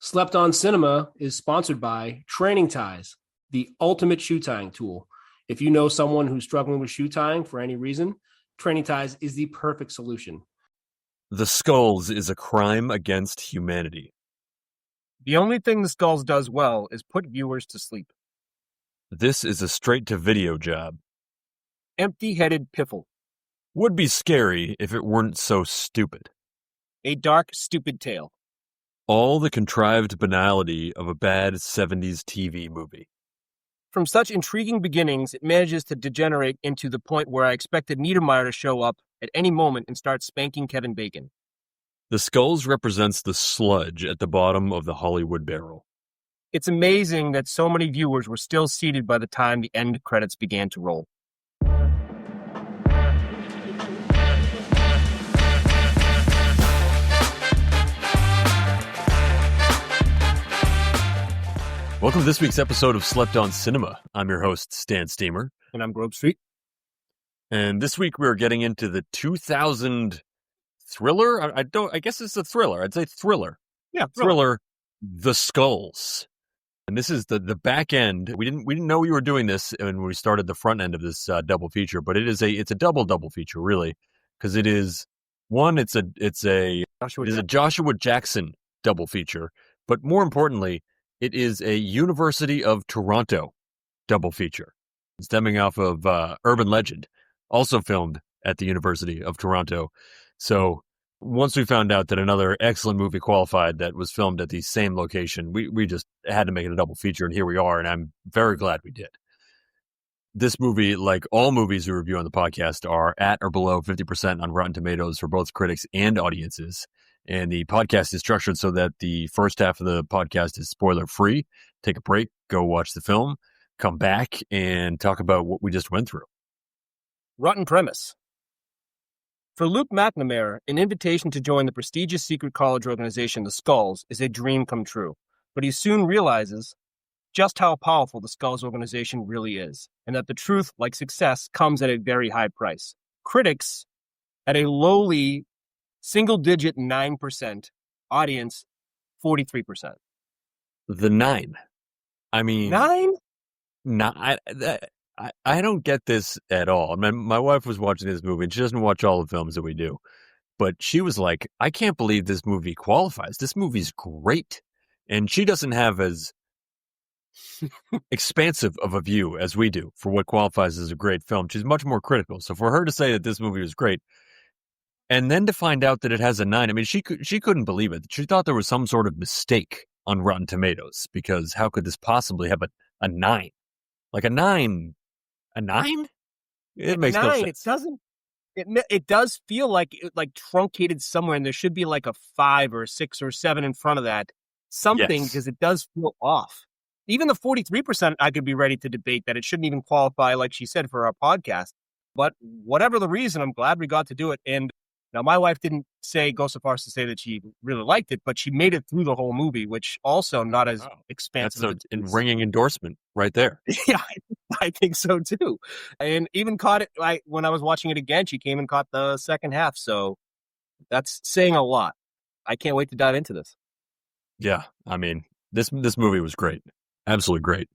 Slept on Cinema is sponsored by Training Ties, the ultimate shoe tying tool. If you know someone who's struggling with shoe tying for any reason, Training Ties is the perfect solution. The Skulls is a crime against humanity. The only thing The Skulls does well is put viewers to sleep. This is a straight-to-video job. Empty-headed piffle. Would be scary if it weren't so stupid. A dark, stupid tale. All the contrived banality of a bad 70s TV movie. From such intriguing beginnings, it manages to degenerate into the point where I expected Niedermeyer to show up at any moment and start spanking Kevin Bacon. The Skulls represents the sludge at the bottom of the Hollywood barrel. It's amazing that so many viewers were still seated by the time the end credits began to roll. Welcome to this week's episode of Slept on Cinema. I'm your host, Stan Steamer. And I'm Grove Street. And this week we're getting into the 2000 thriller. I guess it's a thriller. I'd say thriller. Yeah, thriller. The Skulls. And this is the back end. We didn't know we were doing this when we started the front end of this double feature, but it's a double feature really, because it is one. It's a Joshua Jackson double feature, but more importantly, it is a University of Toronto double feature, stemming off of Urban Legend, also filmed at the University of Toronto. So once we found out that another excellent movie qualified that was filmed at the same location, we just had to make it a double feature, and here we are, and I'm very glad we did. This movie, like all movies we review on the podcast, are at or below 50% on Rotten Tomatoes for both critics and audiences. And the podcast is structured so that the first half of the podcast is spoiler-free. Take a break, go watch the film, come back, and talk about what we just went through. Rotten premise. For Luke McNamara, an invitation to join the prestigious secret college organization, the Skulls, is a dream come true. But he soon realizes just how powerful the Skulls organization really is, and that the truth, like success, comes at a very high price. Critics, at a lowly single-digit 9%, audience 43%. The 9. I mean... 9? I don't get this at all. I mean, my wife was watching this movie, and she doesn't watch all the films that we do. But she was like, I can't believe this movie qualifies. This movie's great. And she doesn't have as expansive of a view as we do for what qualifies as a great film. She's much more critical. So for her to say that this movie was great, and then to find out that it has a 9, I mean, she couldn't believe it. She thought there was some sort of mistake on Rotten Tomatoes, because how could this possibly have a 9? Like a 9? A 9? It makes 9, no sense. It doesn't. It does feel like truncated somewhere, and there should be like a 5 or a 6 or 7 in front of that. Something, because it does feel off. Even the 43%, I could be ready to debate that it shouldn't even qualify, like she said, for our podcast. But whatever the reason, I'm glad we got to do it. And now, my wife didn't go so far as to say that she really liked it, but she made it through the whole movie, which also not as expansive. That's a ringing endorsement right there. Yeah, I think so too. And even caught it when I was watching it again. She came and caught the second half, so that's saying a lot. I can't wait to dive into this. Yeah, I mean, this movie was great, absolutely great.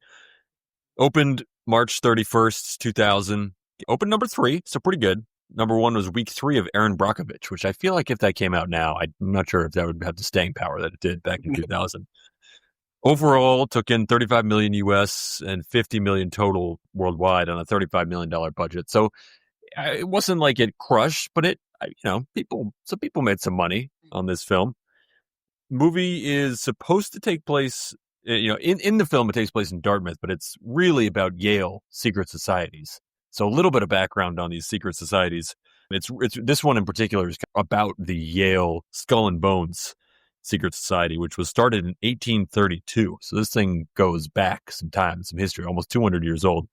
Opened March 31st, 2000. Opened number 3, so pretty good. Number 1 was week 3 of Erin Brockovich, which I feel like if that came out now, I'm not sure if that would have the staying power that it did back in 2000. Overall, took in $35 million US and $50 million total worldwide on a $35 million budget. So it wasn't like it crushed, but some people made some money on this film. Movie is supposed to take place, in the film, it takes place in Dartmouth, but it's really about Yale secret societies. So a little bit of background on these secret societies. It's this one in particular is about the Yale Skull and Bones Secret Society, which was started in 1832. So this thing goes back some time, some history, almost 200 years old.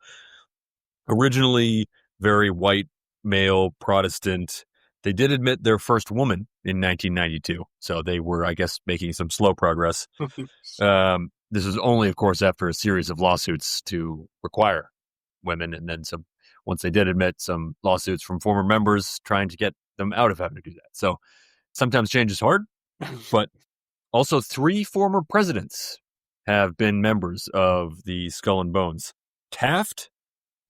Originally very white, male, Protestant. They did admit their first woman in 1992. So they were, I guess, making some slow progress. This is only, of course, after a series of lawsuits to require women, and then some. Once they did admit, some lawsuits from former members trying to get them out of having to do that. So sometimes change is hard, but Also, 3 former presidents have been members of the Skull and Bones. Taft,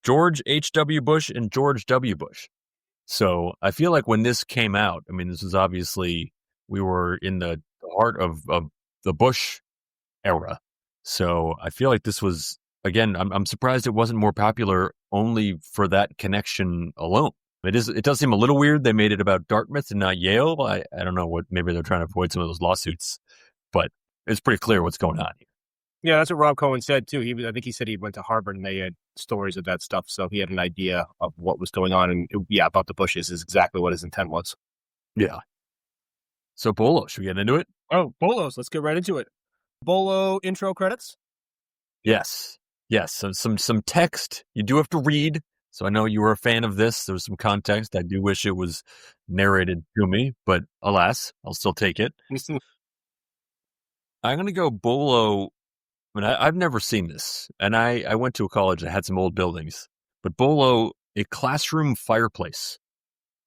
George H.W. Bush, and George W. Bush. So I feel like when this came out, I mean, this is obviously, we were in the heart of the Bush era. So I feel like this was, again, I'm surprised it wasn't more popular only for that connection alone. It does seem a little weird. They made it about Dartmouth and not Yale. I don't know what, maybe they're trying to avoid some of those lawsuits, but it's pretty clear what's going on here. Yeah, that's what Rob Cohen said too. I think he said he went to Harvard and they had stories of that stuff, so he had an idea of what was going on. And about the Bushes is exactly what his intent was. Yeah. So Bolo, should we get into it? Oh, Bolos, let's get right into it. Bolo intro credits. Yes. So some text you do have to read. So I know you were a fan of this. There was some context. I do wish it was narrated to me, but alas, I'll still take it. I'm going to go Bolo. I mean, I've never seen this, and I went to a college that had some old buildings, but Bolo, a classroom fireplace.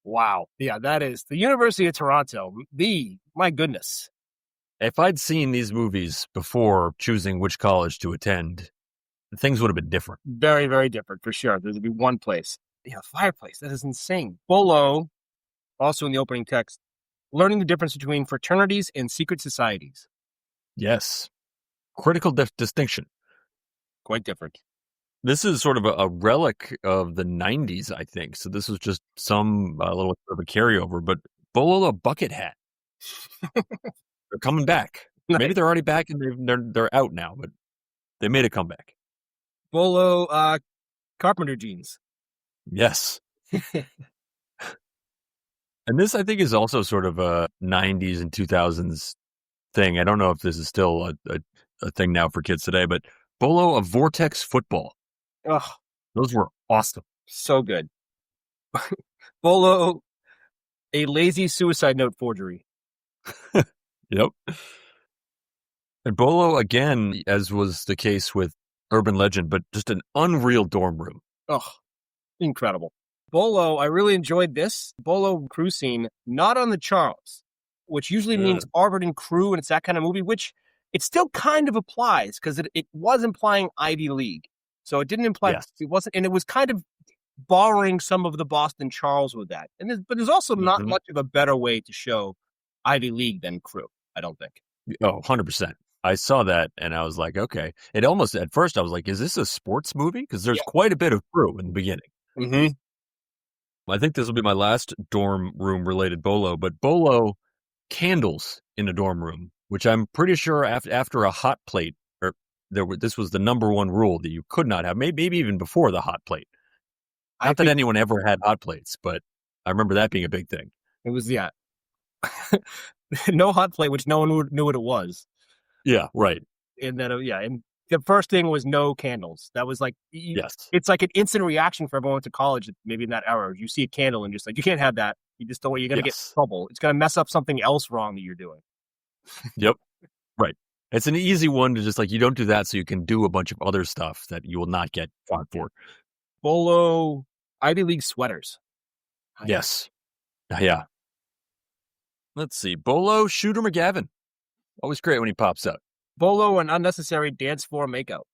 Wow. Yeah, that is the University of Toronto. My goodness. If I'd seen these movies before choosing which college to attend, things would have been different. Very, very different for sure. There'd be one place. Yeah, fireplace. That is insane. Bolo, also in the opening text, learning the difference between fraternities and secret societies. Yes. Critical distinction. Quite different. This is sort of a relic of the 90s, I think. So this was just some little bit of a carryover, but Bolo a bucket hat. They're coming back. Nice. Maybe they're already back and they're out now, but they made a comeback. Bolo carpenter jeans. Yes. And this, I think, is also sort of a 90s and 2000s thing. I don't know if this is still a thing now for kids today, but Bolo a vortex football. Oh, those were awesome. So good. Bolo a lazy suicide note forgery. Yep. And Bolo, again, as was the case with Urban Legend, but just an unreal dorm room. Oh, incredible. Bolo, I really enjoyed this. Bolo crew scene, not on the Charles, which usually means Harvard and crew, and it's that kind of movie, which it still kind of applies because it was implying Ivy League. So it didn't imply, It wasn't, and it was kind of borrowing some of the Boston Charles with that. But there's also not much of a better way to show Ivy League than crew, I don't think. Oh, 100%. I saw that and I was like, okay. It almost, at first I was like, is this a sports movie? Because there's quite a bit of crew in the beginning. Mm-hmm. I think this will be my last dorm room related Bolo, but Bolo candles in a dorm room, which I'm pretty sure after a hot plate, this was the number one rule that you could not have, maybe even before the hot plate. Not that anyone ever had hot plates, but I remember that being a big thing. It was, no hot plate, which no one knew what it was. Yeah, right. And then, and the first thing was no candles. That was like, it's like an instant reaction for everyone who went to college, maybe in that era. You see a candle and just like, you can't have that. You just don't, you're going to get in trouble. It's going to mess up something else wrong that you're doing. Yep. Right. It's an easy one to just like, you don't do that so you can do a bunch of other stuff that you will not get fought for. Bolo Ivy League sweaters. Yes. Yeah. Let's see. Bolo Shooter McGavin. Always great when he pops up. Bolo an unnecessary dance floor makeout.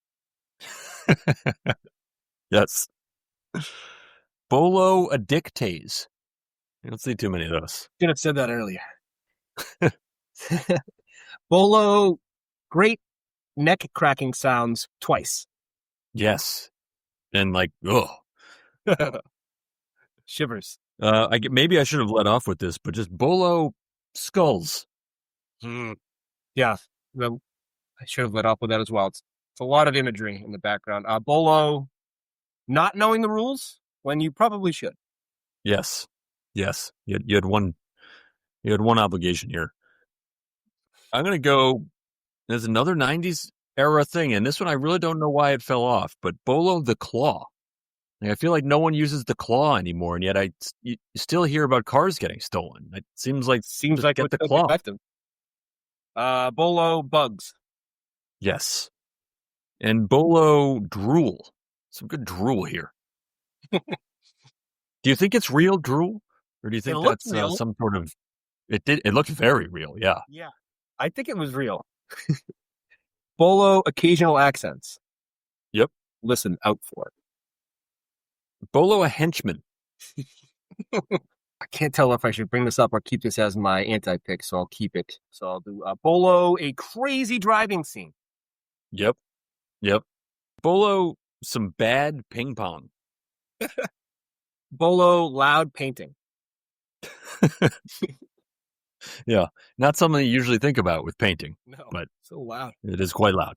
Yes. Bolo a dictase. I don't see too many of those. Should have said that earlier. Bolo, great neck cracking sounds twice. Yes. And like, ugh. Shivers. Maybe I should have let off with this, but just Bolo skulls. Yeah. Well, I should have let off with that as well. It's a lot of imagery in the background. Bolo not knowing the rules when you probably should. Yes. Yes. You had one obligation here. I'm going to go, there's another 90s era thing, and this one I really don't know why it fell off, but Bolo the Claw. I feel like no one uses the claw anymore, and yet you still hear about cars getting stolen. It seems like get the claw. Effective. Bolo bugs. Yes. And Bolo drool. Some good drool here. Do you think it's real drool? Or do you think that's some sort of... It looked very real, yeah. Yeah. I think it was real. Bolo occasional accents. Yep. Listen out for it. Bolo a henchman. I can't tell if I should bring this up or keep this as my anti-pick, so I'll keep it. So I'll do Bolo, a crazy driving scene. Yep. Bolo, some bad ping pong. Bolo, loud painting. Yeah, not something you usually think about with painting. No, but so loud. It is quite loud.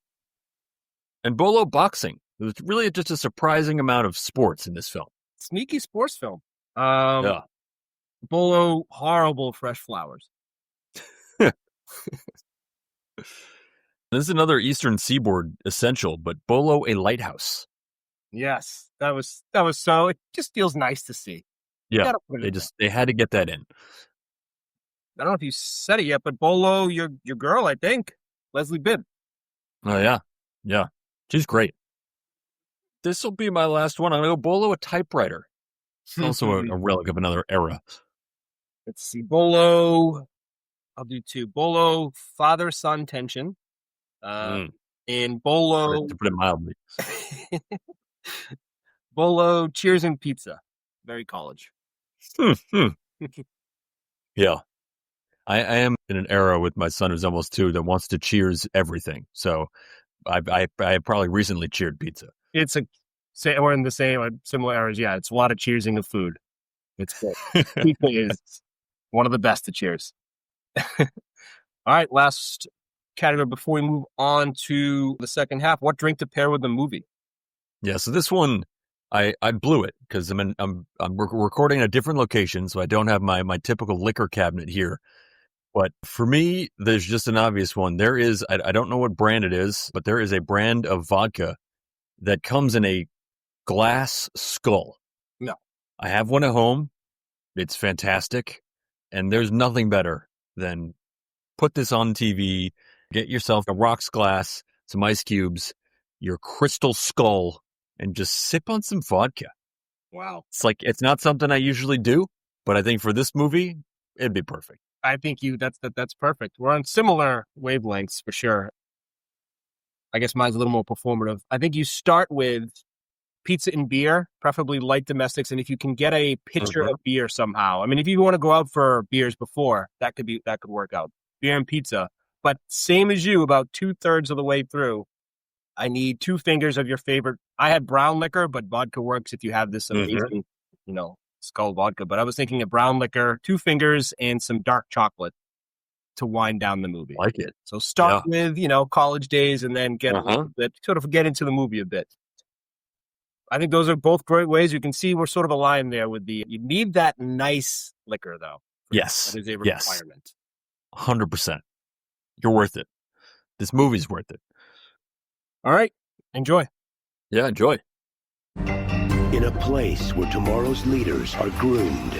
And Bolo boxing. There's really just a surprising amount of sports in this film. Sneaky sports film. Yeah. Bolo, horrible fresh flowers. This is another Eastern Seaboard essential, but Bolo a lighthouse. Yes, that was so. It just feels nice to see. Yeah, they had to get that in. I don't know if you said it yet, but Bolo, your girl, I think, Leslie Bibb. Oh yeah, she's great. This will be my last one. I'm gonna go Bolo a typewriter. It's also a relic of another era. Let's see, Bolo. I'll do two. Bolo, father-son tension. And Bolo, to put it mildly. Bolo, Cheers and Pizza. Very college. Yeah. I am in an era with my son who's almost 2 that wants to cheers everything. So I probably recently cheered pizza. We're in the same similar eras. Yeah, it's a lot of cheersing of food. It's good. Pizza is one of the best to cheers. All right, last category before we move on to the second half. What drink to pair with the movie? Yeah, so this one I blew it because I'm recording in a different location, so I don't have my typical liquor cabinet here. But for me, there's just an obvious one. There is, I don't know what brand it is, but there is a brand of vodka that comes in a glass skull. No. I have one at home. It's fantastic. And there's nothing better than put this on TV, get yourself a rocks glass, some ice cubes, your crystal skull, and just sip on some vodka. Wow. It's not something I usually do, but I think for this movie, it'd be perfect. I think that's perfect. We're on similar wavelengths for sure. I guess mine's a little more performative. I think you start with pizza and beer, preferably light domestics, and if you can get a pitcher of beer somehow. I mean, if you want to go out for beers before, that could work out. Beer and pizza. But same as you, about 2/3 of the way through, I need 2 fingers of your favorite. I had brown liquor, but vodka works if you have this amazing, skull vodka. But I was thinking of brown liquor, 2 fingers, and some dark chocolate to wind down the movie. Like it. So start with, college days and then get a little bit, sort of get into the movie a bit. I think those are both great ways. You can see we're sort of aligned there with you need that nice liquor, though. Yes. That is a requirement. 100%. You're worth it. This movie's worth it. All right. Enjoy. Yeah, enjoy. In a place where tomorrow's leaders are groomed.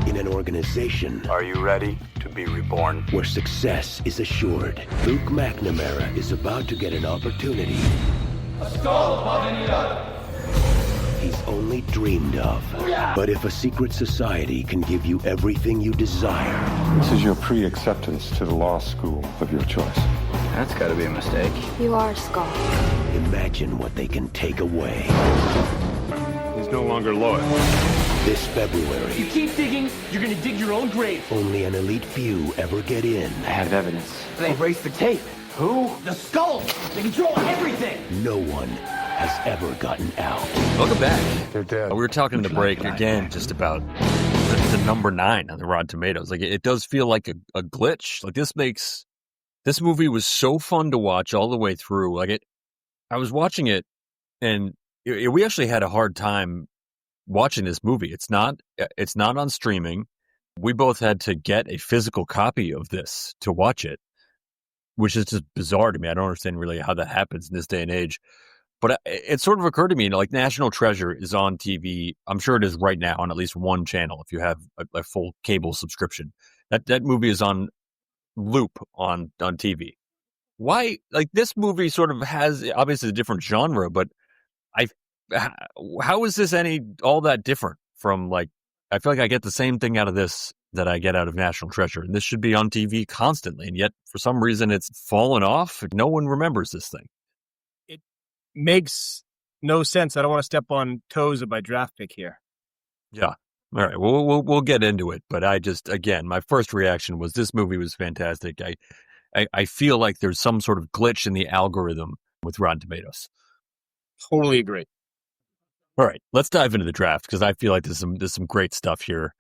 In an organization. Are you ready to be reborn? Where success is assured. Luke McNamara is about to get an opportunity. A skull above any other. He's only dreamed of. But if a secret society can give you everything you desire. This is your pre-acceptance to the law school of your choice. That's got to be a mistake. You are a skull. Imagine what they can take away. He's no longer loyal. This February. If you keep digging, you're going to dig your own grave. Only an elite few ever get in. I have evidence. They erased the tape. Who? The skulls. They control everything. No one has ever gotten out. Welcome back. They're dead. We were talking in the break again just about the number 9 on the Rotten Tomatoes. Like it does feel like a glitch. Like this movie was so fun to watch all the way through. Like I was watching it and we actually had a hard time watching this movie. It's not on streaming. We both had to get a physical copy of this to watch it, which is just bizarre to me. I don't understand really how that happens in this day and age. But it sort of occurred to me, like National Treasure is on TV. I'm sure it is right now on at least one channel if you have a full cable subscription. That movie is on loop on TV. Why? Like this movie sort of has obviously a different genre, but how is this all that different from like? I feel like I get the same thing out of this that I get out of National Treasure. And this should be on TV constantly. And yet, for some reason, it's fallen off. No one remembers this thing. It makes no sense. I don't want to step on toes of my draft pick here. Yeah. All right. We'll get into it. But I just, again, my first reaction was this movie was fantastic. I feel like there's some sort of glitch in the algorithm with Rotten Tomatoes. Totally agree. All right. Let's dive into the draft because I feel like there's some great stuff here.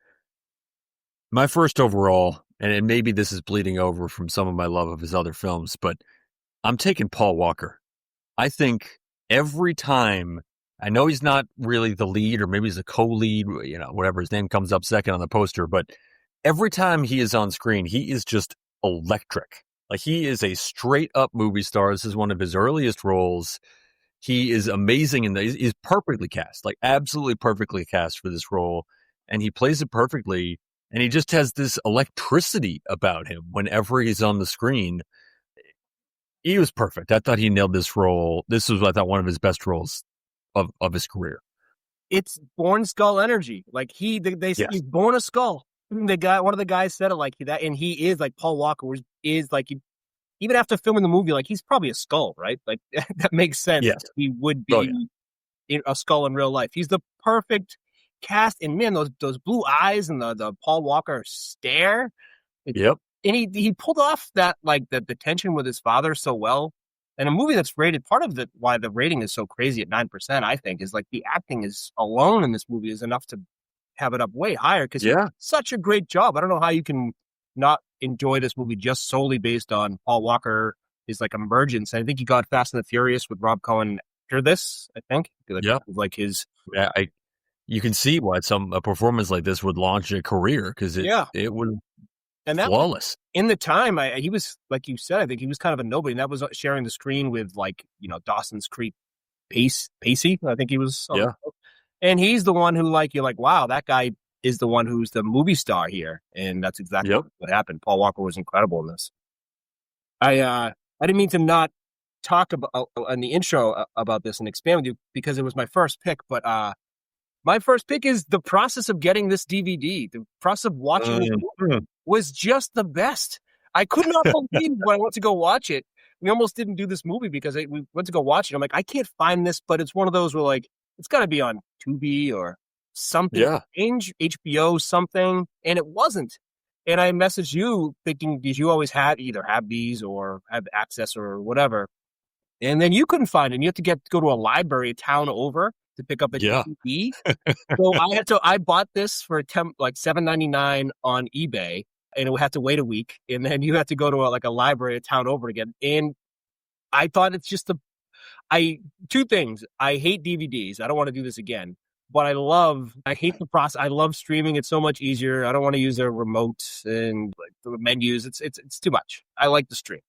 My first overall, and maybe this is bleeding over from some of my love of his other films, but I'm taking Paul Walker. I think every time, I know he's not really the lead, or maybe he's a co-lead, whatever his name comes up second on the poster, but every time he is on screen, he is just electric. Like, he is a straight up movie star. This is one of his earliest roles. He is amazing he's perfectly cast, like absolutely perfectly cast for this role. And he plays it perfectly. And he just has this electricity about him whenever he's on the screen. He was perfect. I thought he nailed this role. This was, I thought, one of his best roles of his career. It's born skull energy. Like they say he's born a skull. One of the guys said it like that, and he is like Paul Walker is like, even after filming the movie, like he's probably a skull, right? Like that makes sense. Yes. He would be a skull in real life. He's the perfect cast, and man, those blue eyes and the Paul Walker stare. Yep. And he pulled off that, like, the tension with his father so well. And a movie that's rated, part of why the rating is so crazy at 9%, I think, is like the acting is alone in this movie is enough to have it up way higher because he did such a great job. I don't know how you can not enjoy this movie just solely based on Paul Walker is like emergence. I think he got Fast and the Furious with Rob Cohen after this, I think. Like his... Yeah, you can see why a performance like this would launch a career because it was flawless. In the time, he was, like you said, I think he was kind of a nobody, and that was sharing the screen with, like, Dawson's Creek Pacey. I think he was. And he's the one who, like, you're like, wow, that guy is the one who's the movie star here, and that's exactly what happened. Paul Walker was incredible in this. I didn't mean to not talk about in the intro about this and expand with you because it was my first pick, but my first pick is the process of getting this DVD. The process of watching it was just the best. I could not believe when I went to go watch it. We almost didn't do this movie because we went to go watch it. I'm like, I can't find this, but it's one of those where, like, it's got to be on Tubi or something, HBO something, and it wasn't. And I messaged you thinking, did you always either have these or have access or whatever? And then you couldn't find it. And you have to go to a library a town over to pick up a DVD. So I bought this for like $7.99 on eBay, and it had to wait a week. And then you had to go to a library a town over again. And I thought it's just two things. I hate DVDs. I don't want to do this again. But I hate the process. I love streaming. It's so much easier. I don't want to use a remote and like the menus. It's too much. I like the stream.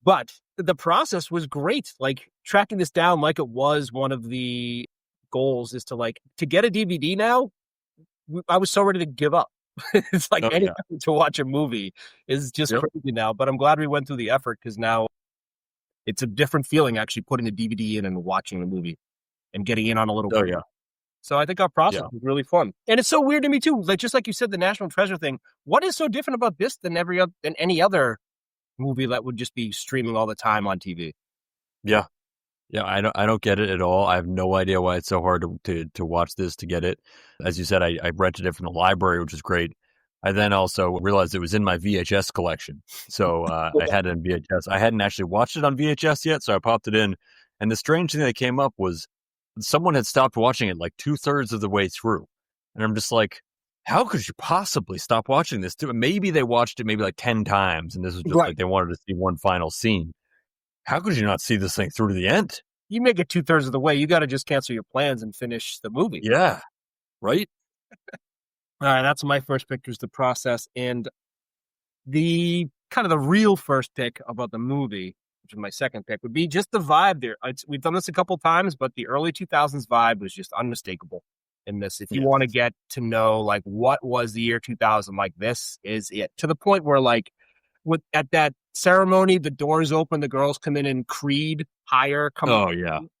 But the process was great. Like, tracking this down, like, it was one of the goals is to get a DVD now. I was so ready to give up. It's like anything to watch a movie is just crazy now. But I'm glad we went through the effort because now it's a different feeling actually putting the DVD in and watching the movie and getting in on a little bit. So I think our process was really fun. And it's so weird to me too. Like, just like you said, the National Treasure thing. What is so different about this than any other movie that would just be streaming all the time on TV? Yeah. I don't get it at all. I have no idea why it's so hard to watch this, to get it. As you said, I rented it from the library, which is great. I then also realized it was in my VHS collection. So I had it in VHS. I hadn't actually watched it on VHS yet, so I popped it in. And the strange thing that came up was someone had stopped watching it like 2/3 of the way through. And I'm just like, how could you possibly stop watching this? Maybe they watched it maybe like 10 times, and this was just like they wanted to see one final scene. How could you not see this thing through to the end? You make it 2/3 of the way. You got to just cancel your plans and finish the movie. Yeah. Right? All right. That's my first pick, is the process. And the kind of the real first pick about the movie, which is my second pick, would be just the vibe there. We've done this a couple times, but the early 2000s vibe was just unmistakable in this. If you want to get to know, like, what was the year 2000, like, this is it. To the point where, like, at that ceremony, the doors open, the girls come in Creed higher.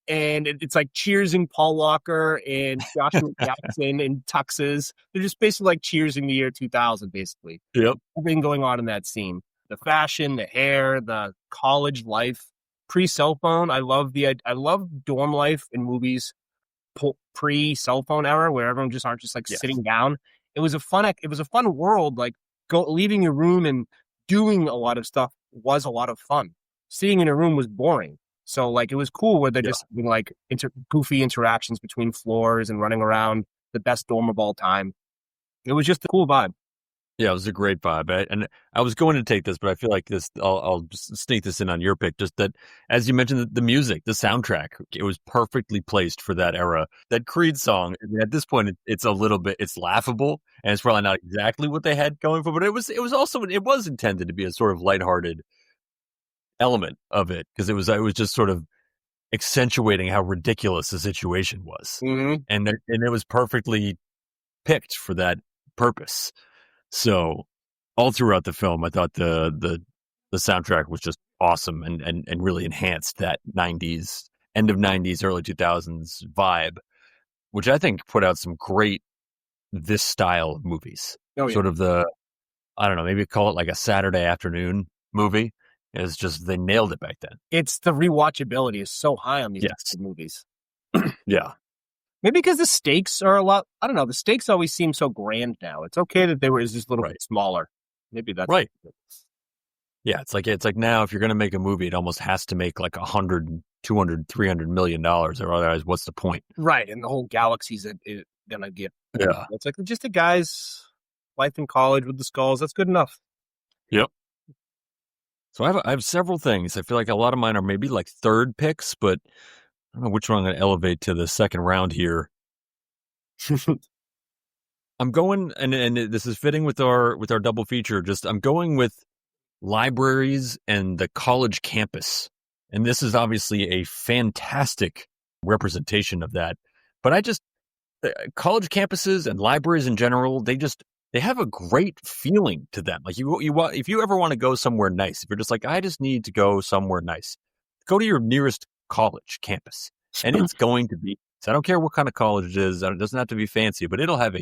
And it's like cheersing Paul Walker and Joshua Jackson in tuxes. They're just basically like cheersing the year 2000, basically. Yep. Everything going on in that scene. The fashion, the hair, the college life, pre-cell phone. I love dorm life in movies pre-cell phone era where everyone just aren't just like sitting down. It was a fun world. Like leaving your room and doing a lot of stuff was a lot of fun. Sitting in a room was boring. So like it was cool where they're just having like goofy interactions between floors and running around, the best dorm of all time. It was just a cool vibe. Yeah, it was a great vibe. And I was going to take this, but I feel like I'll just sneak this in on your pick. Just that, as you mentioned, the music, the soundtrack, it was perfectly placed for that era. That Creed song, I mean, at this point, it's laughable, and it's probably not exactly what they had going for, but it was intended to be a sort of lighthearted element of it, because it was just sort of accentuating how ridiculous the situation was. Mm-hmm. And it was perfectly picked for that purpose. So all throughout the film, I thought the soundtrack was just awesome and really enhanced that 90s, end of 90s, early 2000s vibe, which I think put out some great this style of movies. Oh, yeah. Sort of I don't know, maybe call it like a Saturday afternoon movie. It's just, they nailed it back then. It's the rewatchability is so high on these movies. Yeah. Maybe because the stakes are a lot, I don't know, the stakes always seem so grand now. It's okay that they were just a little bit smaller. Maybe that's right. Yeah, it's like now if you're going to make a movie, it almost has to make like 100, 200, 300 million dollars, or otherwise what's the point? Right, and the whole galaxy's going to get. Yeah. It's like just a guy's life in college with the skulls. That's good enough. Yep. So I have several things. I feel like a lot of mine are maybe like third picks, but I don't know which one I'm going to elevate to the second round here. I'm going, and this is fitting with our double feature. Just I'm going with libraries and the college campus, and this is obviously a fantastic representation of that. But college campuses and libraries in general, they have a great feeling to them. Like if you ever want to go somewhere nice, if you're just like, I just need to go somewhere nice, go to your nearest college campus, and it's going to be. So I don't care what kind of college it is. It doesn't have to be fancy, but it'll have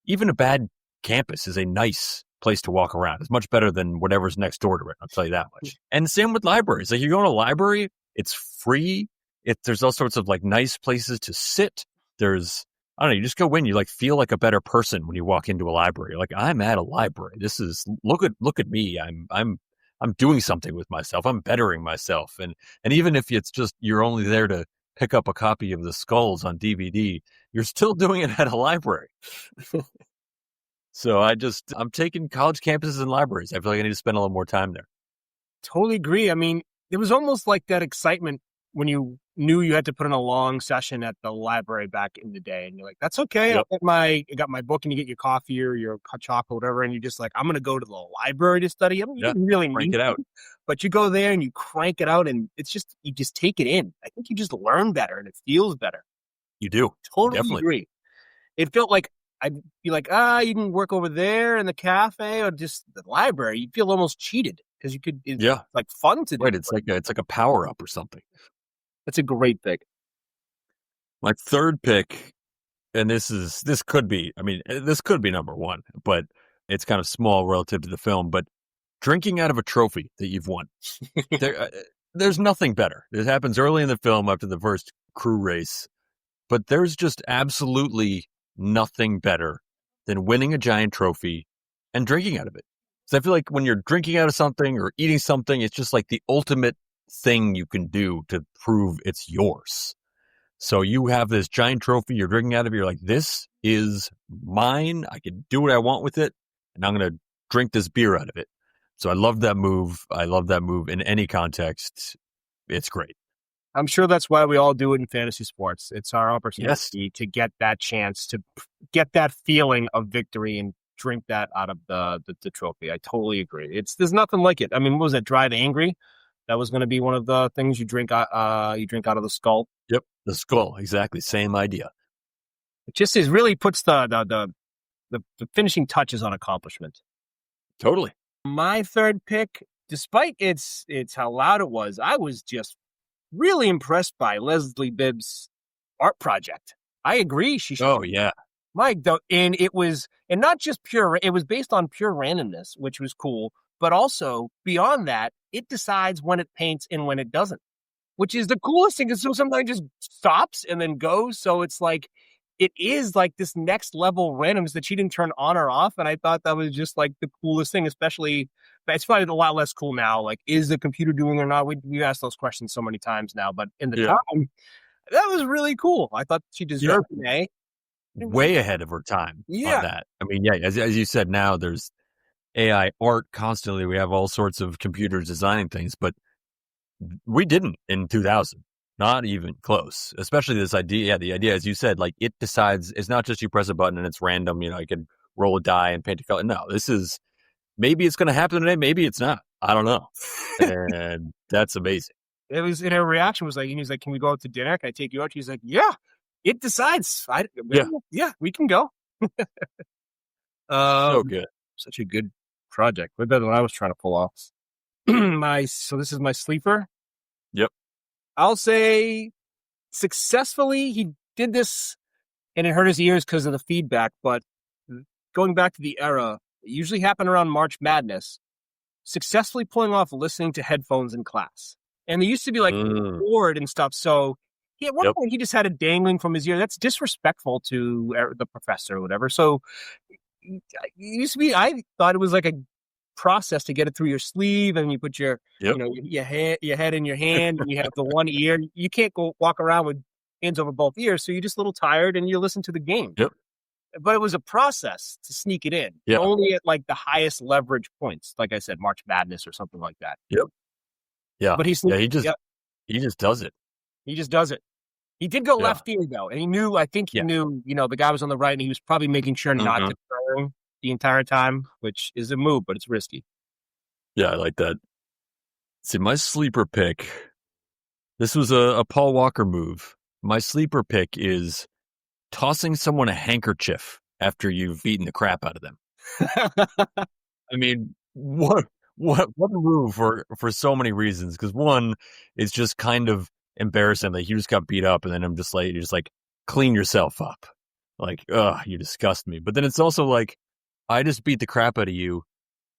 even a bad campus is a nice place to walk around. It's much better than whatever's next door to it. I'll tell you that much. And same with libraries. Like you go to a library, it's free. There's all sorts of like nice places to sit. There's, I don't know, you just go in, you like feel like a better person when you walk into a library. You're like, I'm at a library. This is, look at me. I'm doing something with myself. I'm bettering myself. And even if it's just, you're only there to pick up a copy of The Skulls on DVD, you're still doing it at a library. So I'm taking college campuses and libraries. I feel like I need to spend a little more time there. Totally agree. I mean, it was almost like that excitement when you knew you had to put in a long session at the library back in the day. And you're like, that's okay. Yep. I got my book, and you get your coffee or your chocolate, whatever. And you're just like, I'm going to go to the library to study. I mean, you didn't really crank it out. But you go there and you crank it out, and it's just, you just take it in. I think you just learn better and it feels better. You do. Totally Definitely. Agree. It felt like I'd be like, you can work over there in the cafe or just the library. You feel almost cheated because you could, it's like fun to do. Right. It's like a power up or something. That's a great pick. My third pick, and this could be number one, but it's kind of small relative to the film, but drinking out of a trophy that you've won. There's nothing better. It happens early in the film after the first crew race, but there's just absolutely nothing better than winning a giant trophy and drinking out of it. So I feel like when you're drinking out of something or eating something, it's just like the ultimate thing you can do to prove it's yours. So you have this giant trophy you're drinking out of, you're like, this is mine. I can do what I want with it, and I'm going to drink this beer out of it. So I love that move. I love that move in any context. It's great. I'm sure that's why we all do it in fantasy sports. It's our opportunity to get that chance, to get that feeling of victory and drink that out of the trophy. I totally agree. There's nothing like it. I mean, what was that? Drive Angry? That was going to be one of the things you drink out of the skull. Yep, the skull. Exactly, same idea. It just really puts the finishing touches on accomplishment. Totally. My third pick, despite it's how loud it was, I was just really impressed by Leslie Bibb's art project. I agree. She should. Oh, yeah. And it was, and not just pure, it was based on pure randomness, which was cool. But also beyond that, it decides when it paints and when it doesn't, which is the coolest thing. So sometimes it just stops and then goes. So it's like, it is like this next level randoms that she didn't turn on or off. And I thought that was just like the coolest thing, especially, it's probably a lot less cool now. Like, is the computer doing or not? We asked those questions so many times now, but in the time, that was really cool. I thought she deserved an A. Way ahead of her time on that. I mean, as you said, now there's AI art constantly. We have all sorts of computers designing things, but we didn't in 2000. Not even close. Especially this idea. Yeah, the idea, as you said, like it decides. It's not just you press a button and it's random. You can roll a die and paint a color. No, this is maybe it's going to happen today. Maybe it's not. I don't know. And that's amazing. It was, and her reaction was like, and he's like, "Can we go out to dinner? Can I take you out?" She's like, "Yeah." It decides. Yeah, we can go. So good. Such a good project. Way better than I was trying to pull off. So this is my sleeper. Yep. I'll say successfully he did this, and it hurt his ears because of the feedback. But going back to the era, it usually happened around March Madness. Successfully pulling off listening to headphones in class, and they used to be like bored and stuff. So. At one point, he just had it dangling from his ear. That's disrespectful to the professor or whatever. So it used to be, I thought it was like a process to get it through your sleeve, and you put your your head in your hand, and you have the one ear. You can't go walk around with hands over both ears, so you're just a little tired, and you listen to the game. Yep. But it was a process to sneak it in, only at like the highest leverage points. Like I said, March Madness or something like that. Yep. Yeah. But he just does it. He just does it. He did go left ear though, and he knew. I think he knew. The guy was on the right, and he was probably making sure not to turn the entire time, which is a move, but it's risky. Yeah, I like that. See, my sleeper pick. This was a Paul Walker move. My sleeper pick is tossing someone a handkerchief after you've beaten the crap out of them. I mean, what a move for so many reasons. Because one, it's just kind of embarrassing. Like you just got beat up, and then I'm just like, you just like clean yourself up. Like, ugh, you disgust me. But then it's also like, I just beat the crap out of you,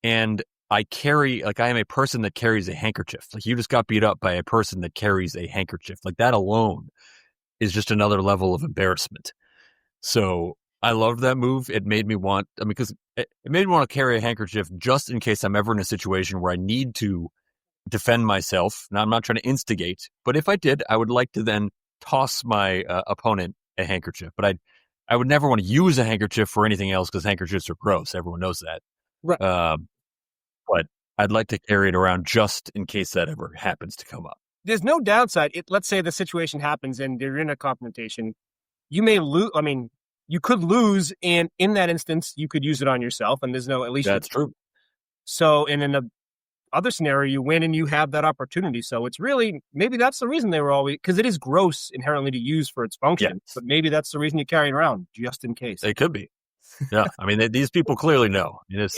and I am a person that carries a handkerchief. Like you just got beat up by a person that carries a handkerchief. Like that alone is just another level of embarrassment. So I loved that move. It made me want, because it made me want to carry a handkerchief just in case I'm ever in a situation where I need to defend myself. Now, I'm not trying to instigate, but if I did, I would like to then toss my opponent a handkerchief. But I would never want to use a handkerchief for anything else because handkerchiefs are gross. Everyone knows that. Right. But I'd like to carry it around just in case that ever happens to come up. There's no downside. Let's say the situation happens and they're in a confrontation. You may lose. I mean, you could lose, and in that instance, you could use it on yourself. And there's no, at least that's true. So, and in the other scenario, you win and you have that opportunity. So it's really, maybe that's the reason they were always, because it is gross inherently to use for its function. Yes. But maybe that's the reason you carry it around, just in case. It could be. Yeah, I mean, these people clearly know. They've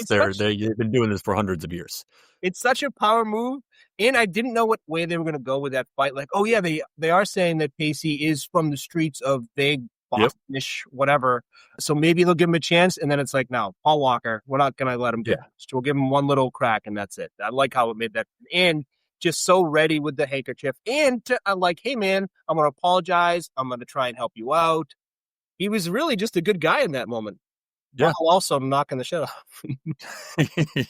been doing this for hundreds of years. It's such a power move, and I didn't know what way they were going to go with that fight. Like, oh yeah, they are saying that Pacey is from the streets of vague Bostonish, whatever. So maybe they'll give him a chance, and then it's like, no, Paul Walker, we're not going to let him do it. We'll give him one little crack, and that's it. I like how it made that, and just so ready with the handkerchief, and I'm like, hey man, I'm going to apologize. I'm going to try and help you out. He was really just a good guy in that moment. Yeah. While also knocking the shit off.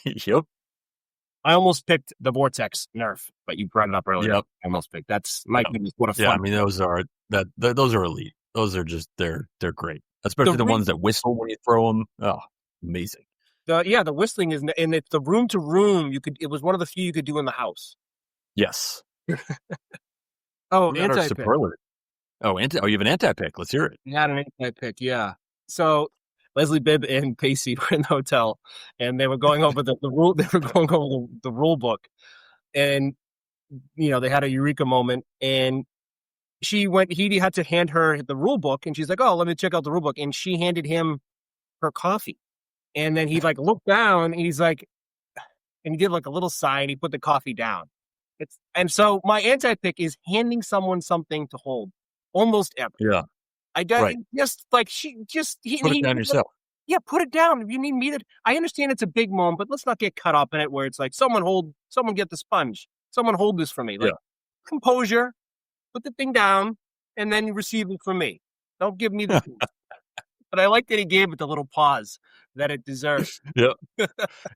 Yep. I almost picked the Vortex nerf, but you brought it up earlier. Yep. I almost picked. That's my goodness. What a fun. Yeah, I mean, those are elite. Those are just they're great. Especially the ones that whistle when you throw them. Oh, amazing. The whistling is, and it's the room to room. It was one of the few you could do in the house. Yes. Oh, anti-pick. Oh, you have an anti-pick. Let's hear it. You had an anti-pick, yeah. So Leslie Bibb and Pacey were in the hotel, and they were going over the rule. They were going over the rule book, and they had a eureka moment. And he had to hand her the rule book, and she's like, "Oh, let me check out the rule book." And she handed him her coffee, and then he looked down, and he's like, and he did like a little sigh, and he put the coffee down. And so my anti-pick is handing someone something to hold, almost ever. Yeah. I don't Right. just like Put it down yourself. Yeah, put it down. If you need me to, I understand it's a big moment, but let's not get caught up in it where it's like someone get the sponge, someone hold this for me. Like composure, put the thing down, and then you receive it from me. Don't give me the. But I like that he gave it the little pause that it deserves. Yeah. Yeah,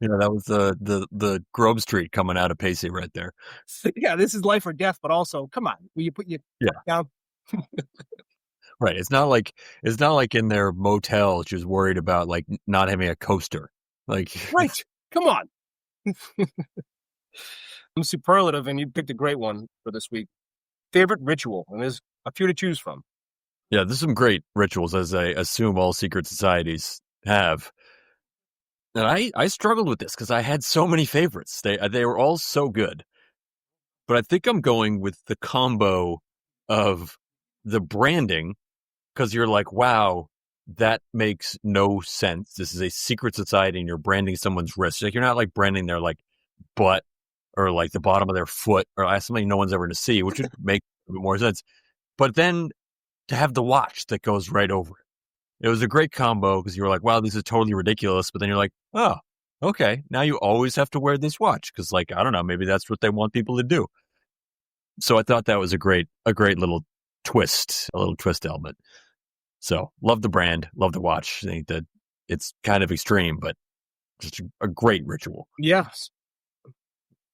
that was the Grove Street coming out of Pacey right there. Yeah, this is life or death, but also, come on, will you put your down? Right. It's not like in their motel she was worried about like not having a coaster. Like Right. Come on. I'm superlative, and you picked a great one for this week. Favorite ritual, and there's a few to choose from. Yeah, there's some great rituals, as I assume all secret societies have. And I struggled with this because I had so many favorites. They were all so good. But I think I'm going with the combo of the branding, because you're like, wow, that makes no sense. This is a secret society and you're branding someone's wrist. Like, you're not like branding their like butt or like the bottom of their foot or something no one's ever going to see, which would make a bit more sense. But then to have the watch that goes right over it. It was a great combo because you were like, wow, this is totally ridiculous. But then you're like, oh, okay. Now you always have to wear this watch because, like, I don't know, maybe that's what they want people to do. So I thought that was a great little twist, a little twist element. So love the brand, love the watch. I think that it's kind of extreme, but just a great ritual. Yes.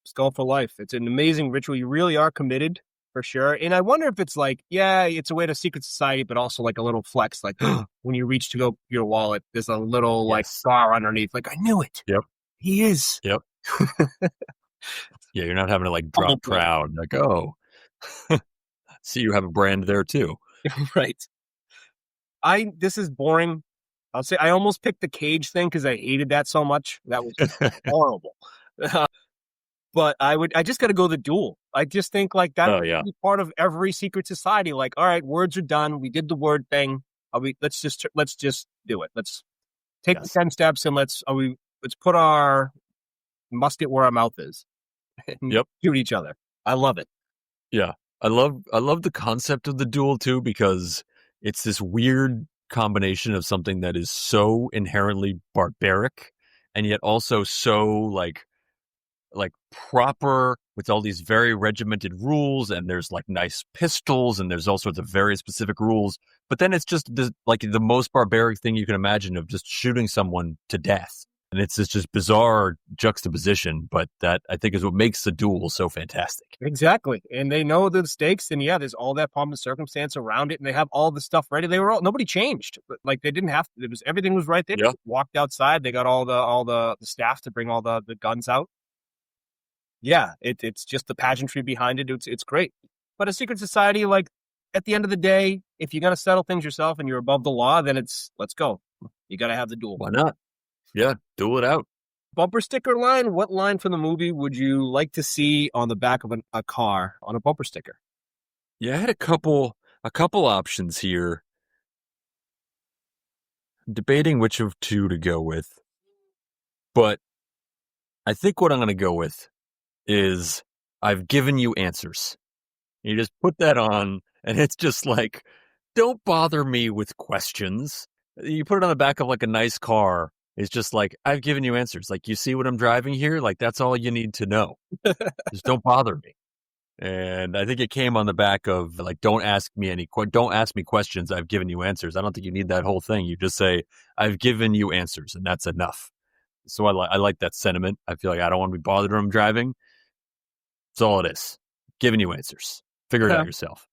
Skull for life. It's an amazing ritual. You really are committed. For sure. And I wonder if it's like, it's a way to secret society, but also like a little flex, like when you reach to go your wallet, there's a little like scar underneath. Like, I knew it. Yep. He is. Yep. Yeah, you're not having to like drop proud. Like, oh, see, you have a brand there too. Right. This is boring. I'll say I almost picked the cage thing because I hated that so much. That was horrible. But I just got to go the duel. I just think like that would be part of every secret society. Like, all right, words are done. We did the word thing. Let's just do it. Let's take the 10 steps and let's put our musket where our mouth is. And shoot each other. I love it. Yeah. I love the concept of the duel too, because it's this weird combination of something that is so inherently barbaric and yet also so like proper with all these very regimented rules, and there's like nice pistols and there's all sorts of very specific rules, but then it's just like the most barbaric thing you can imagine of just shooting someone to death. And it's this just bizarre juxtaposition, but that I think is what makes the duel so fantastic. Exactly. And they know the stakes, and there's all that pomp and circumstance around it, and they have all the stuff ready. Nobody changed. Like they didn't have to, everything was right there. Yeah. Walked outside, they got all the staff to bring all the guns out. Yeah, it's just the pageantry behind it. It's great. But a secret society, like at the end of the day, if you're going to settle things yourself and you're above the law, then let's go. You got to have the duel. Why not? Yeah, duel it out. Bumper sticker line. What line from the movie would you like to see on the back of a car on a bumper sticker? Yeah, I had a couple options here. I'm debating which of two to go with. But I think what I'm going to go with is I've given you answers. You just put that on, and it's just like, don't bother me with questions. You put it on the back of like a nice car. It's just like, I've given you answers. Like, you see what I'm driving here? Like, that's all you need to know. Just don't bother me. And I think it came on the back of like, don't ask me questions. I've given you answers. I don't think you need that whole thing. You just say, I've given you answers, and that's enough. So I like that sentiment. I feel like I don't want to be bothered when I'm driving. That's all it is. Giving you answers. Figure it out yourself.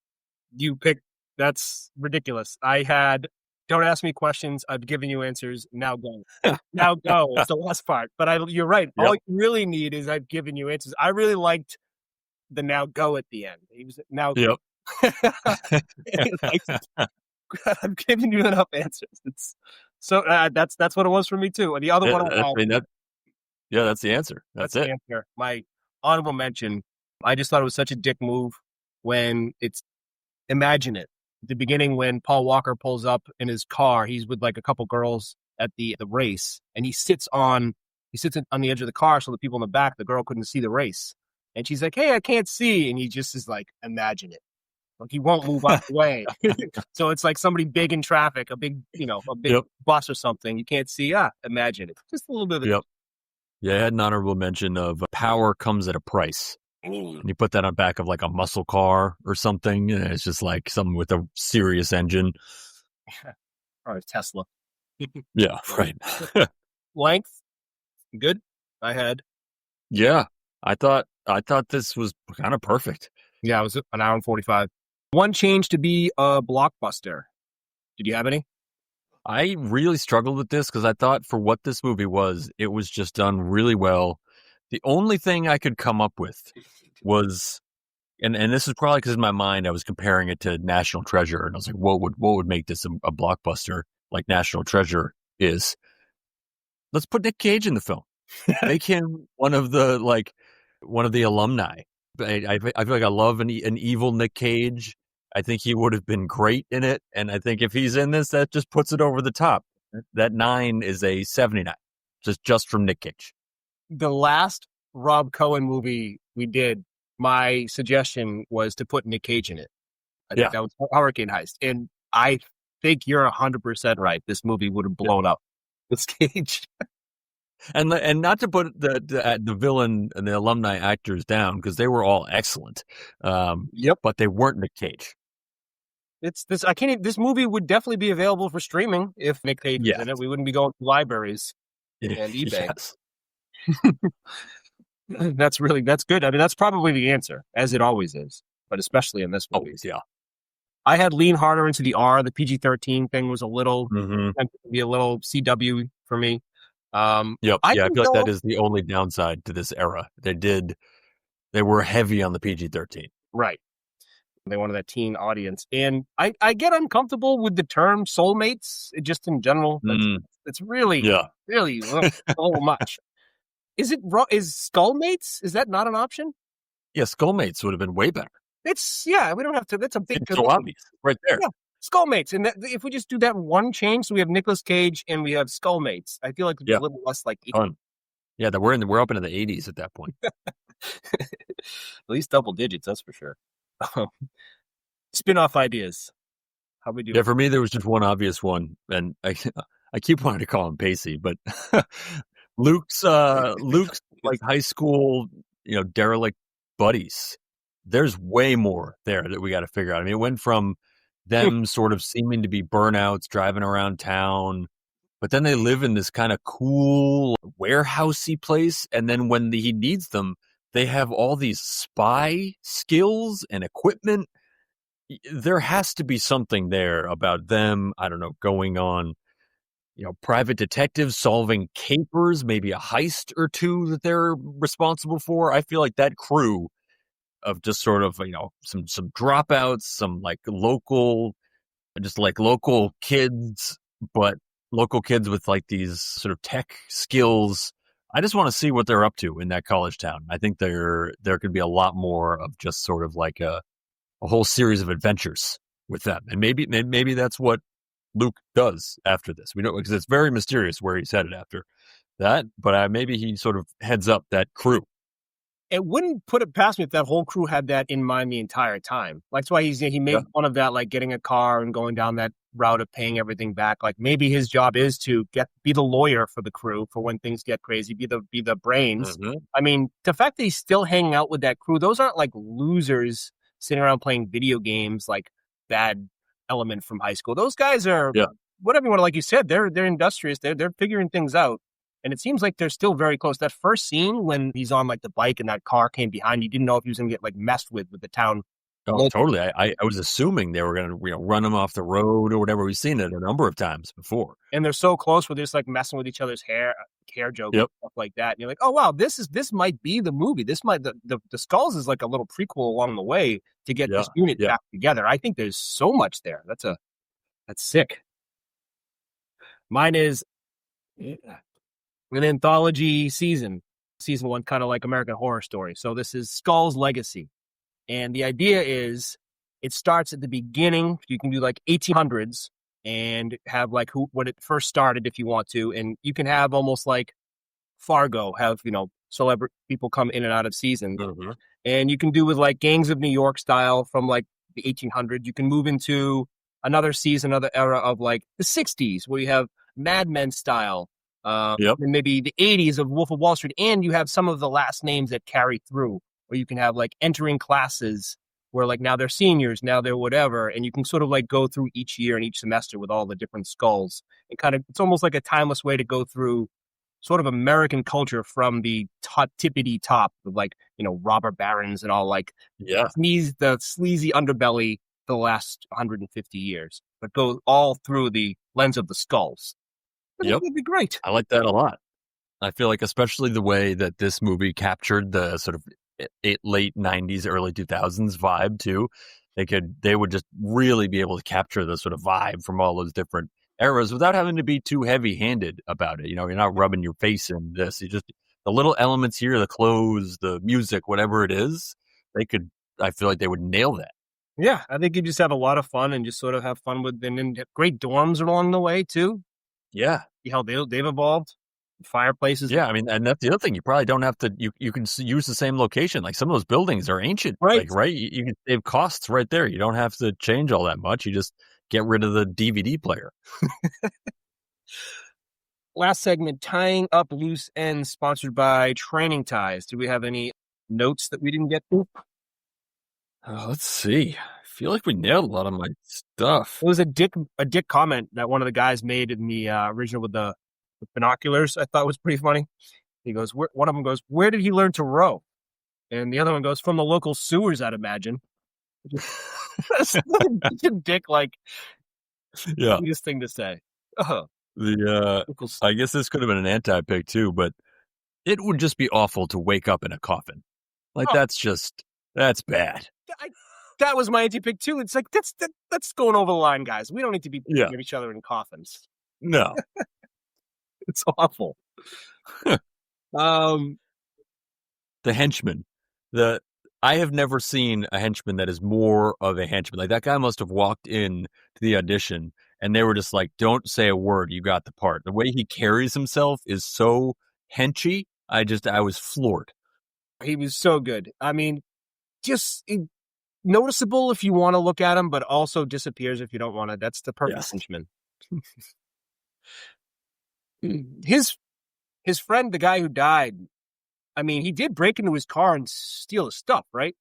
You picked. That's ridiculous. I had, don't ask me questions. I've given you answers. Now go. Now go. It's the last part. But you're right. Yep. All you really need is I've given you answers. I really liked the now go at the end. He was now go. Yep. I've given you enough answers. It's so that's what it was for me too. And the other one, that's the answer. That's it. The answer. My honorable mention. I just thought it was such a dick move when imagine it. At the beginning, when Paul Walker pulls up in his car, he's with like a couple girls at the race, and he sits on the edge of the car so the people in the back, the girl couldn't see the race. And she's like, hey, I can't see. And he just is like, imagine it. Like he won't move out the way. So it's like somebody big in traffic, a big bus or something. You can't see. Imagine it. Just a little bit of Yep. Yeah, I had an honorable mention of power comes at a price. And you put that on back of like a muscle car or something. And it's just like something with a serious engine. Or a Tesla. Yeah, right. Length, good. I had. Yeah, I thought this was kind of perfect. Yeah, it was an hour and 45. One change to be a blockbuster. Did you have any? I really struggled with this because I thought for what this movie was, it was just done really well. The only thing I could come up with was, and this is probably because in my mind I was comparing it to National Treasure, and I was like, what would make this a blockbuster like National Treasure is? Let's put Nick Cage in the film. Make him one of the alumni. I feel like I love an evil Nick Cage. I think he would have been great in it, and I think if he's in this, that just puts it over the top. That 9 is a 79, just from Nick Cage. The last Rob Cohen movie we did, my suggestion was to put Nick Cage in it. I think that was Hurricane Heist, and I think you're 100% right. This movie would have blown up with Cage. And not to put the villain and the alumni actors down because they were all excellent. But they weren't Nick Cage. This movie would definitely be available for streaming if Nick Cage was in it. We wouldn't be going to libraries and eBay. Yes. That's good. I mean, that's probably the answer, as it always is, but especially in this movie. Always, yeah. I had lean harder into the R. The PG-13 thing was a little CW for me. I feel like that is the only downside to this era. They were heavy on the PG-13. Right. They wanted that teen audience. And I get uncomfortable with the term soulmates, just in general. It's really so much. Is Skullmates? Is that not an option? Yeah, Skullmates would have been way better. We don't have to. That's a big. It's so obvious, right there. Yeah, Skullmates, and if we just do that one change, so we have Nicolas Cage and we have Skullmates. I feel like it's a little less like fun. Yeah, we're up into the 80s at that point. At least double digits, that's for sure. Spin-off ideas. How we do? Yeah, for me there was just one obvious one, and I keep wanting to call him Pacey, but Luke's like high school, derelict buddies. There's way more there that we got to figure out. I mean, it went from them sort of seeming to be burnouts driving around town, but then they live in this kind of cool warehousey place, and then when he needs them, they have all these spy skills and equipment. There has to be something there about them, I don't know, going on, private detectives solving capers, maybe a heist or two that they're responsible for. I feel like that crew of just sort of, some dropouts, some local kids, but local kids with like these sort of tech skills. I just want to see what they're up to in that college town. I think there could be a lot more of just sort of like a whole series of adventures with them. And maybe that's what Luke does after this. We don't, because it's very mysterious where he's headed after that, but maybe he sort of heads up that crew. It wouldn't put it past me if that whole crew had that in mind the entire time. Like, that's why he made fun of that, like getting a car and going down that route of paying everything back. Like maybe his job is to be the lawyer for the crew for when things get crazy, be the brains. Mm-hmm. I mean, the fact that he's still hanging out with that crew, those aren't like losers sitting around playing video games, like bad element from high school. Those guys are whatever you want to, like you said, they're industrious. They're figuring things out. And it seems like they're still very close. That first scene when he's on like the bike and that car came behind, you didn't know if he was going to get like messed with the town. Oh, totally. I was assuming they were going to run him off the road or whatever. We've seen it a number of times before. And they're so close where they're just like messing with each other's hair jokes and stuff like that. And you're like, oh wow, this might be the movie. This might the Skulls is like a little prequel along the way to get this unit back together. I think there's so much there. That's sick. Mine is an anthology season 1, kind of like American Horror Story. So this is Skull's Legacy. And the idea is it starts at the beginning. You can do like 1800s and have like when it first started if you want to. And you can have almost like Fargo, have, celebrity people come in and out of season. And you can do with like Gangs of New York style from like the 1800s. You can move into another season, another era of like the 60s where you have Mad Men style. And maybe the 80s of Wolf of Wall Street. And you have some of the last names that carry through, where you can have like entering classes where like now they're seniors, now they're whatever. And you can sort of like go through each year and each semester with all the different skulls. And kind of, it's almost like a timeless way to go through sort of American culture from the tippity top of like, robber barons and all like the sleazy underbelly for the last 150 years, but go all through the lens of the skulls. Yep. That'd be great. I like that a lot. I feel like especially the way that this movie captured the sort of late 90s, early 2000s vibe too. They would just really be able to capture the sort of vibe from all those different eras without having to be too heavy-handed about it. You're not rubbing your face in this. You just, the little elements here, the clothes, the music, whatever it is, I feel like they would nail that. Yeah, I think you just have a lot of fun and just sort of have fun with, and then great dorms along the way too. Yeah. See how they've evolved. Fireplaces. Yeah, I mean, and that's the other thing. You probably don't have to, you can use the same location. Like some of those buildings are ancient. Right. Like, right? You can save costs right there. You don't have to change all that much. You just get rid of the DVD player. Last segment, tying up loose ends, sponsored by Training Ties. Do we have any notes that we didn't get to? Let's see. I feel like we nailed a lot of my stuff. It was a dick comment that one of the guys made in the original with the binoculars. I thought was pretty funny. He goes, one of them goes, "Where did he learn to row?" And the other one goes, "From the local sewers, I'd imagine." That's dick, like, yeah, easiest thing to say. I guess this could have been an anti-pick too, but it would just be awful to wake up in a coffin. Like that's bad. That was my anti-pick too. It's like that's going over the line, guys. We don't need to be putting each other in coffins. No. It's awful. The henchman. I have never seen a henchman that is more of a henchman. Like that guy must have walked in to the audition and they were just like, "Don't say a word. You got the part." The way he carries himself is so henchy. I was floored. He was so good. I mean, just noticeable if you want to look at him, but also disappears if you don't want to. That's the perfect henchman. His friend, the guy who died, I mean, he did break into his car and steal his stuff, right?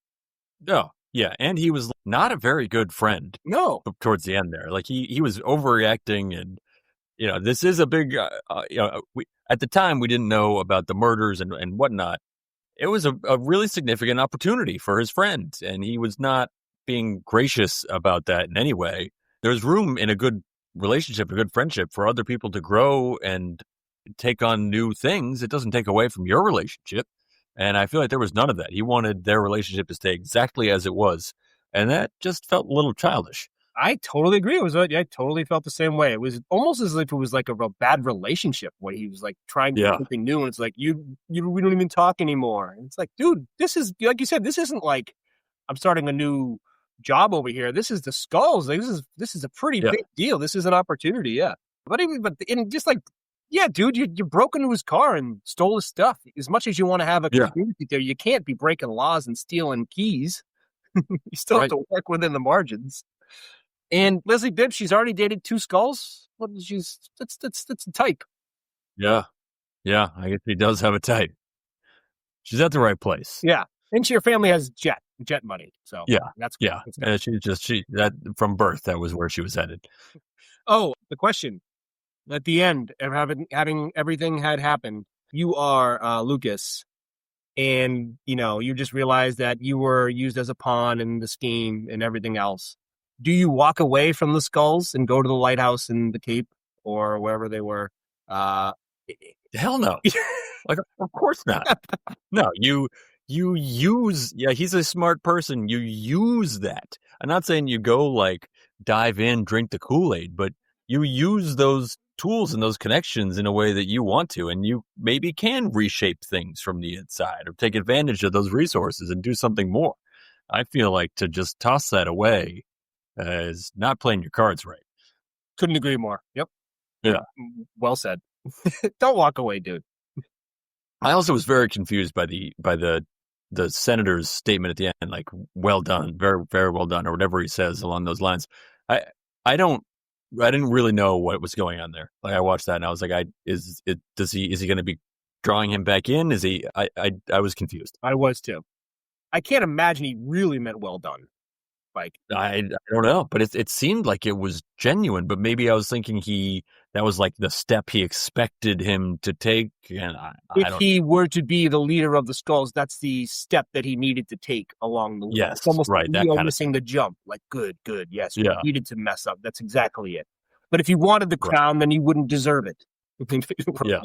No. Yeah, and he was not a very good friend. No. Towards the end there. Like he was overreacting and, this is a big, at the time we didn't know about the murders and whatnot. It was a really significant opportunity for his friend, and he was not being gracious about that in any way. There's room in a good relationship, a good friendship for other people to grow and take on new things. It doesn't take away from your relationship. And I feel like there was none of that. He wanted their relationship to stay exactly as it was. And that just felt a little childish. I totally agree. I totally felt the same way. It was almost as if it was like a real bad relationship where he was like trying to do something new. And it's like, we don't even talk anymore. And it's like, dude, this is, like you said, this isn't like I'm starting a new job over here. This is the skulls. Like, this is a pretty big deal. This is an opportunity. Yeah. But just like, yeah, dude, you broke into his car and stole his stuff. As much as you want to have a community there, you can't be breaking laws and stealing keys. You still have to work within the margins. And Leslie Bibb, she's already dated 2 skulls. That's a type. Yeah. Yeah. I guess he does have a type. She's at the right place. Yeah. And your family has jet money. So that's good. Yeah. And from birth, that was where she was headed. Oh, the question. At the end of having everything had happened, you are Lucas, and you just realized that you were used as a pawn in the scheme and everything else. Do you walk away from the skulls and go to the lighthouse in the Cape or wherever they were? Hell no. Like, of course not. No, you use. Yeah, he's a smart person. You use that. I'm not saying you go like dive in, drink the Kool-Aid, but you use those tools and those connections in a way that you want to, and you maybe can reshape things from the inside or take advantage of those resources and do something more. I feel like to just toss that away is not playing your cards right. Couldn't agree more. Yep. Yeah. Well said. Don't walk away, dude. I also was very confused by the senator's statement at the end, like, well done, very, very well done, or whatever he says along those lines. I didn't really know what was going on there. Like, I watched that and I was like, is he going to be drawing him back in? Is he? I was confused. I was too. I can't imagine he really meant well done. Like, I don't know, but it seemed like it was genuine. But maybe I was thinking that was like the step he expected him to take. And if he were to be the leader of the Skulls, that's the step that he needed to take along the way. Yes, it's almost right. Like missing the jump. Like, good. Yes, yeah. He needed to mess up. That's exactly it. But if he wanted the crown, then he wouldn't deserve it. Yeah.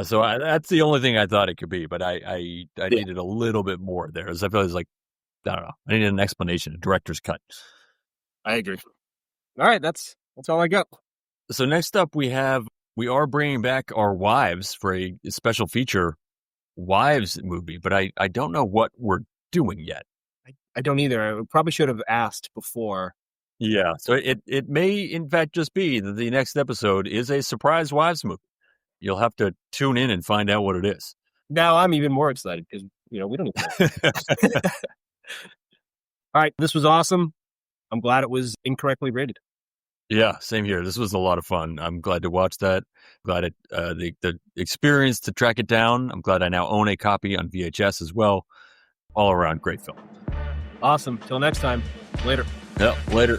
So that's the only thing I thought it could be. But I needed a little bit more there. As I feel like, I don't know. I needed an explanation, a director's cut. I agree. All right, that's all I got. So next up, we are bringing back our Wives for a special feature Wives movie, but I don't know what we're doing yet. I don't either. I probably should have asked before. Yeah, so it may in fact just be that the next episode is a surprise Wives movie. You'll have to tune in and find out what it is. Now I'm even more excited because we don't even know. All right, this was awesome. I'm glad it was incorrectly rated. Yeah, same here. This was a lot of fun. I'm glad to watch that. Glad the experience to track it down. I'm glad I now own a copy on VHS as well. All around great film. Awesome. Till next time. Later. Yeah, later.